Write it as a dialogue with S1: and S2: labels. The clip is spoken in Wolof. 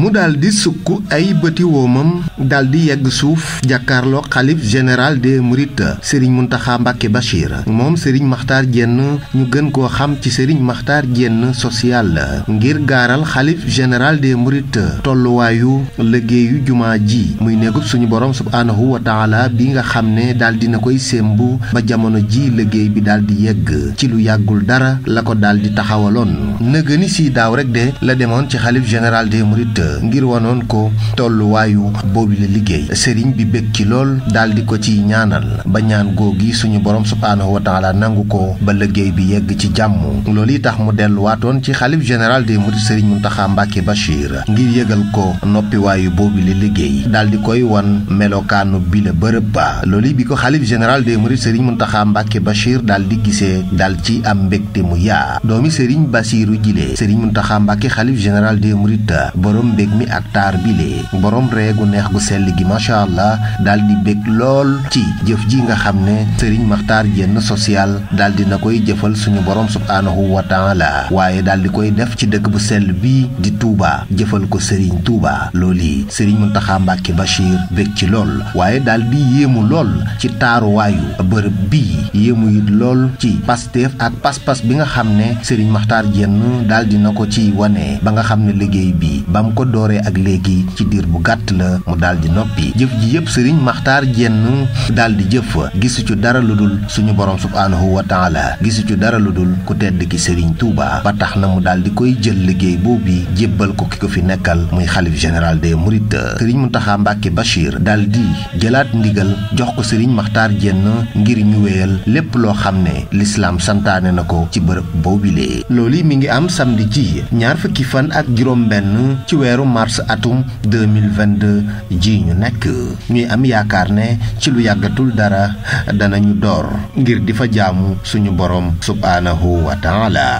S1: mu daldi sukk ay bëti woomam daldi yegg suuf jàkkaarloo xalif général des mourides Serigne Mountakha Mbacké Bachir moom Serigne Makhtar Diène ñu gën koo xam ci Serigne Makhtar Diène social ngir gaaral xalif général des mourides tolluwaayu liggéeyu jumaa ji muy néegub suñu borom subhaanahu wa taala bi nga xam ne daldi na koy sémbu ba jamono ji liggéey bi daldi yegg ci lu yàggul dara la ko daldi taxawaloon nëgëni si daaw rek de la demoon ci xalif général des mourides ngir wanoon ko tolluwaayu boobu la liggéey sëriñ bi bég ci lool daldi ko ci ñaanal ba ñaan googi suñu borom subhaanahu wa taala nangu ko ba liggéey bi yegg ci jàmm loolu yi tax mu delluwaatoon ci xalif général des mourides sëriñ Mountakha Mbacké Bachir ngir yëgal ko noppiwaayu boobu la liggéey daldi koy wan melokaanu bi la bërëb ba loolu bi ko xalif général des mourides sëriñ Mountakha Mbacké Bachir daldi gisee dal ci am mbégte mu yaa doomi sëriñ Basiiru jile sëriñ Mountakha Mbacké xalif général des mourides borom mbég mi ak taar bile borom reegu neex gu sell gi macha allah daldi bég lool ci jëf ji nga xam ne Serigne Makhtar Diène social daldi na koy jëfal suñu borom subhaanahu wa taala waaye daldi koy def ci dëkk bu sell bi di Touba jëfal ko Serigne Touba looli Serigne Mountakha Mbacké Bachir bég ci lool waaye daldi yéemu lool ci taaruwaayu bërëb bii yéemu it lool ci pasteef ak pas-pas bi nga xam ne Serigne Makhtar Diène daldi na ko ci wane ba nga xam ne liggéey bi bam ko dooree ak léegi ci diir bu gàtt la mu daldi noppi jëf ji yépp Serigne Makhtar Diène daldi jëf gisu ci dara lu dul suñu borom subhaanahu wa taala gisu ci dara lu dul ku tedd ki Serigne Touba ba tax na mu daldi koy jël liggéey boobu jébbal ko ki ko fi nekkal muy xalif général des mourides Serigne Mountakha Mbacké Bachir daldi jëlaat ndigal jox ko Serigne Makhtar Diène ngir ñu wéyal lépp loo xam ne l'islam santaane na ko ci bërëb boobilee loolu mi ngi am samedi ci ñaar fukki fan ak juróom benn ci weeru mars atum 2022 ji ñu nekk ñuy am yaakaar ne ci lu yàggatul dara danañu door ngir di fa jaamu suñu borom subhaanahu wa taala